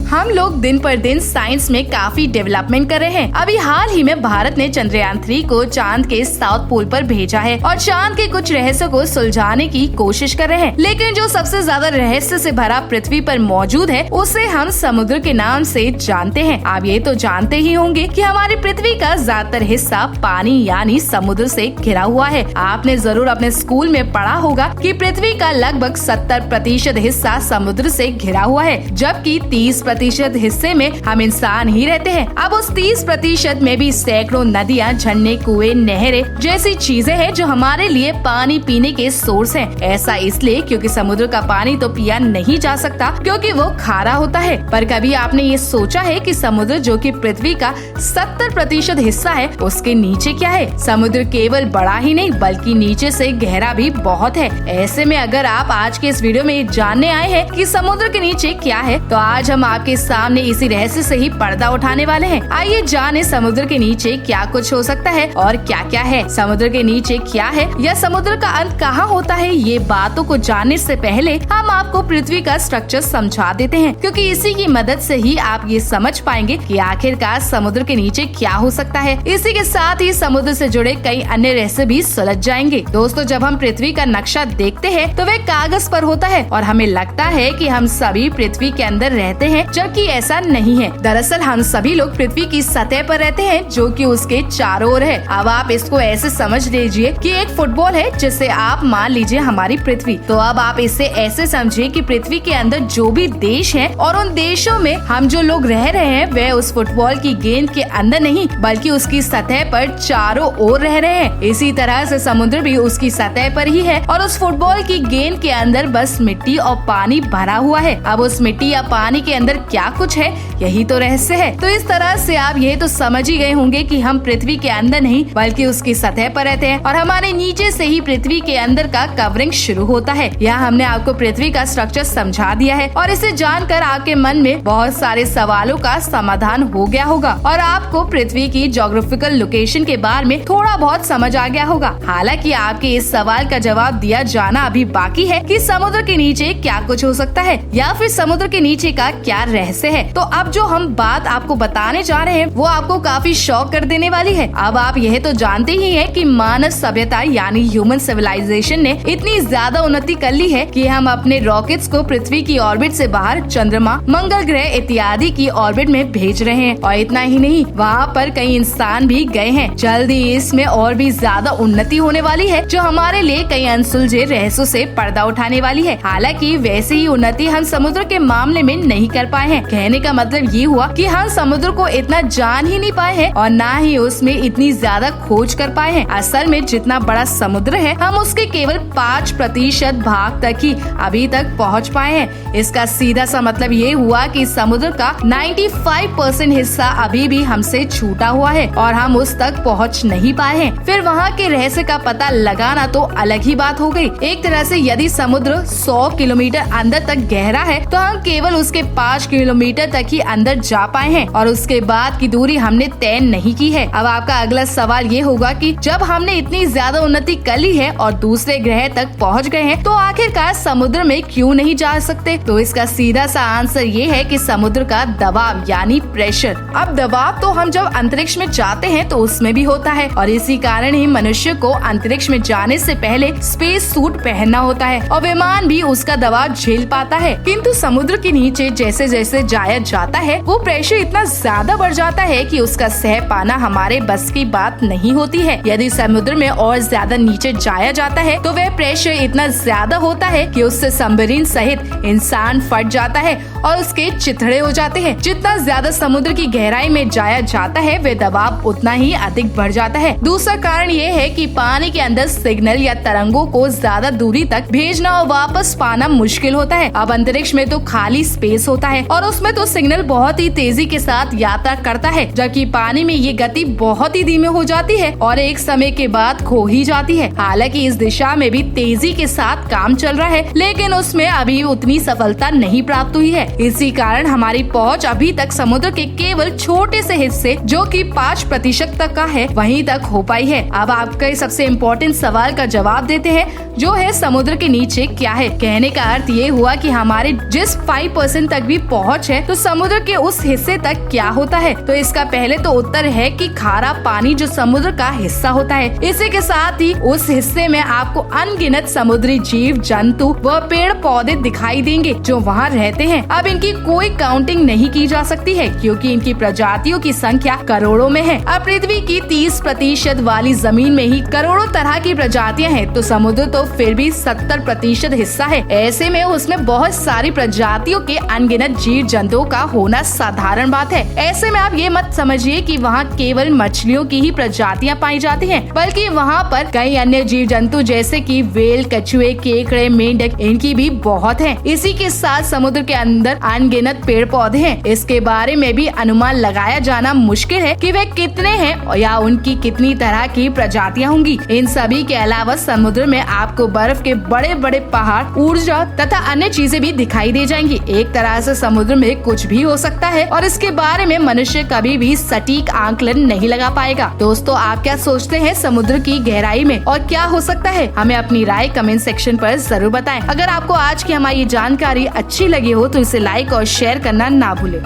हम लोग दिन पर दिन साइंस में काफी डेवलपमेंट कर रहे हैं। अभी हाल ही में भारत ने चंद्रयान 3 को चांद के साउथ पोल पर भेजा है और चांद के कुछ रहस्यों को सुलझाने की कोशिश कर रहे हैं। लेकिन जो सबसे ज्यादा रहस्य से भरा पृथ्वी पर मौजूद है उसे हम समुद्र के नाम से जानते हैं। आप ये तो जानते ही होंगे कि हमारी पृथ्वी का ज्यादातर हिस्सा पानी यानी समुद्र से घिरा हुआ है। आपने जरूर अपने स्कूल में पढ़ा होगा कि पृथ्वी का लगभग 70% हिस्सा समुद्र से घिरा हुआ है, जबकि 30% हिस्से में हम इंसान ही रहते हैं। अब उस 30% में भी सैकड़ों नदियाँ, झरने, कुएं, नहरें जैसी चीजें हैं जो हमारे लिए पानी पीने के सोर्स हैं। ऐसा इसलिए क्योंकि समुद्र का पानी तो पिया नहीं जा सकता क्योंकि वो खारा होता है। पर कभी आपने ये सोचा है कि समुद्र जो कि पृथ्वी का 70% हिस्सा है उसके नीचे क्या है? समुद्र केवल बड़ा ही नहीं बल्कि नीचे से गहरा भी बहुत है। ऐसे में अगर आप आज के इस वीडियो में जानने आए हैं कि समुद्र के नीचे क्या है, तो आज हम आपके सामने इसी रहस्य से ही पर्दा उठाने वाले हैं। आइए जाने समुद्र के नीचे क्या कुछ हो सकता है और क्या क्या है, समुद्र के नीचे क्या है या समुद्र का अंत कहाँ होता है। ये बातों को जानने से पहले हम आपको पृथ्वी का स्ट्रक्चर समझा देते हैं, क्योंकि इसी की मदद से ही आप ये समझ पाएंगे कि आखिरकार समुद्र के नीचे क्या हो सकता है। इसी के साथ ही समुद्र से जुड़े कई अन्य रहस्य भी सुलझ जाएंगे। दोस्तों, जब हम पृथ्वी का नक्शा देखते हैं तो वह कागज पर होता है और हमें लगता है कि हम सभी पृथ्वी के अंदर रहते हैं, जबकि ऐसा नहीं है। दरअसल हम सभी लोग पृथ्वी की सतह पर रहते हैं जो कि उसके चारों ओर है। अब आप इसको ऐसे समझ लीजिए कि एक फुटबॉल है जिसे आप मान लीजिए हमारी पृथ्वी। तो अब आप इसे ऐसे समझिए कि पृथ्वी के अंदर जो भी देश है और उन देशों में हम जो लोग रह रहे हैं वे उस फुटबॉल की गेंद के अंदर नहीं बल्कि उसकी सतह पर चारों ओर रह रहे हैं। इसी तरह से समुद्र भी उसकी सतह पर ही है और उस फुटबॉल की गेंद के अंदर बस मिट्टी और पानी भरा हुआ है। अब उस मिट्टी या पानी के अंदर क्या कुछ है, यही तो रहस्य है। तो इस तरह से आप ये तो समझ ही गए होंगे कि हम पृथ्वी के अंदर नहीं बल्कि उसकी सतह पर रहते हैं और हमारे नीचे से ही पृथ्वी के अंदर का कवरिंग शुरू होता है। यहाँ हमने आपको पृथ्वी का स्ट्रक्चर समझा दिया है और इसे जानकर आपके मन में बहुत सारे सवालों का समाधान हो गया होगा और आपको पृथ्वी की ज्योग्राफिकल लोकेशन के बारे में थोड़ा बहुत समझ आ गया होगा। हालांकि आपके इस सवाल का जवाब दिया जाना अभी बाकी है कि समुद्र के नीचे क्या कुछ हो सकता है या फिर समुद्र के नीचे का क्या रहस्य है। तो अब जो हम बात आपको बताने जा रहे हैं वो आपको काफी शॉक कर देने वाली है। अब आप यह तो जानते ही हैं कि मानव सभ्यता यानी ह्यूमन सिविलाइजेशन ने इतनी ज्यादा उन्नति कर ली है कि हम अपने रॉकेट्स को पृथ्वी की ऑर्बिट से बाहर चंद्रमा, मंगल ग्रह इत्यादि की ऑर्बिट में भेज रहे हैं। और इतना ही नहीं, वहाँ पर कई इंसान भी गए हैं। जल्द ही इसमें और भी ज्यादा उन्नति होने वाली है जो हमारे लिए कई अनसुलझे रहस्यों से पर्दा उठाने वाली है। हालांकि वैसे ही उन्नति हम समुद्र के मामले में नहीं कर पाए हैं। कहने का मतलब ये हुआ कि हम समुद्र को इतना जान ही नहीं पाए हैं और न ही उसमें इतनी ज्यादा खोज कर पाए हैं। असल में जितना बड़ा समुद्र है हम उसके केवल 5% भाग तक ही अभी तक पहुंच पाए हैं। इसका सीधा सा मतलब ये हुआ कि समुद्र का 95% हिस्सा अभी भी हमसे छूटा हुआ है और हम उस तक पहुंच नहीं पाए हैं। फिर वहाँ के रहस्य का पता लगाना तो अलग ही बात हो गई। एक तरह से यदि समुद्र 100 किलोमीटर अंदर तक गहरा है तो हम केवल उसके 5 किलोमीटर तक ही अंदर जा पाए हैं और उसके बाद की दूरी हमने तय नहीं की है। अब आपका अगला सवाल ये होगा कि जब हमने इतनी ज्यादा उन्नति कर ली है और दूसरे ग्रह तक पहुंच गए हैं तो आखिरकार समुद्र में क्यों नहीं जा सकते? तो इसका सीधा सा आंसर ये है कि समुद्र का दबाव यानी प्रेशर। अब दबाव तो हम जब अंतरिक्ष में जाते हैं तो उसमें भी होता है और इसी कारण ही मनुष्य को अंतरिक्ष में जाने से पहले स्पेस सूट पहनना होता है और विमान भी उसका दबाव झेल पाता है। किंतु समुद्र के नीचे जैसे जैसे जाया जाता है वो प्रेशर इतना ज्यादा बढ़ जाता है कि उसका सह पाना हमारे बस की बात नहीं होती है। यदि समुद्र में और ज्यादा नीचे जाया जाता है तो वह प्रेशर इतना ज्यादा होता है कि उससे सबमरीन सहित इंसान फट जाता है और उसके चिथड़े हो जाते हैं। जितना ज्यादा समुद्र की गहराई में जाया जाता है वह दबाव उतना ही अधिक बढ़ जाता है। दूसरा कारण ये है कि पानी के अंदर सिग्नल या तरंगों को ज्यादा दूरी तक भेजना और वापस पाना मुश्किल होता है। अब अंतरिक्ष में तो खाली स्पेस होता है और उसमें तो सिग्नल बहुत ही तेजी के साथ यात्रा करता है, जबकि पानी में ये गति बहुत ही धीमे हो जाती है और एक समय के बाद खो ही जाती है। हालांकि इस दिशा में भी तेजी के साथ काम चल रहा है लेकिन उसमें अभी उतनी सफलता नहीं प्राप्त हुई है। इसी कारण हमारी पहुंच अभी तक समुद्र के केवल छोटे से हिस्से जो कि 5% तक का है वहीं तक हो पाई है। अब आपके सबसे इम्पोर्टेंट सवाल का जवाब देते हैं जो है समुद्र के नीचे क्या है। कहने का अर्थ ये हुआ कि हमारे जिस 5% तक भी पहुँच है तो समुद्र के उस हिस्से तक क्या होता है? तो इसका पहले तो उत्तर है कि खारा पानी जो समुद्र का हिस्सा होता है। इसी के साथ ही उस हिस्से में आपको अनगिनत समुद्री जीव जंतु व पेड़ पौधे दिखाई देंगे जो वहाँ रहते हैं। अब इनकी कोई काउंटिंग नहीं की जा सकती है क्योंकि इनकी प्रजातियों की संख्या करोड़ों में है। अब पृथ्वी की 30% वाली जमीन में ही करोड़ों तरह की प्रजातियां हैं, तो समुद्र तो फिर भी 70% हिस्सा है। ऐसे में उसमें बहुत सारी प्रजातियों के अनगिनत जीव जंतुओं का होना साधारण बात है। ऐसे में आप ये मत समझिए कि वहाँ केवल मछलियों की ही प्रजातियां पाई जाती हैं, बल्कि वहाँ पर कई अन्य जीव जंतु जैसे कि व्हेल, कछुए, केकड़े, मेंढक इनकी भी बहुत हैं। इसी के साथ समुद्र के अंदर अनगिनत पेड़ पौधे हैं। इसके बारे में भी अनुमान लगाया जाना मुश्किल है कि वे कितने हैं या उनकी कितनी तरह की प्रजातियां होंगी। इन सभी के अलावा समुद्र में आपको बर्फ के बड़े बड़े पहाड़, ऊर्जा तथा अन्य चीजें भी दिखाई दे जाएंगी। एक तरह से समुद्र में कुछ भी हो सकता है और इसके बारे में मनुष्य कभी भी सटीक आंकलन नहीं लगा पाएगा। दोस्तों, आप क्या सोचते हैं समुद्र की गहराई में और क्या हो सकता है? हमें अपनी राय कमेंट सेक्शन पर जरूर बताएं। अगर आपको आज की हमारी जानकारी अच्छी लगी हो तो इसे लाइक और शेयर करना ना भूलें।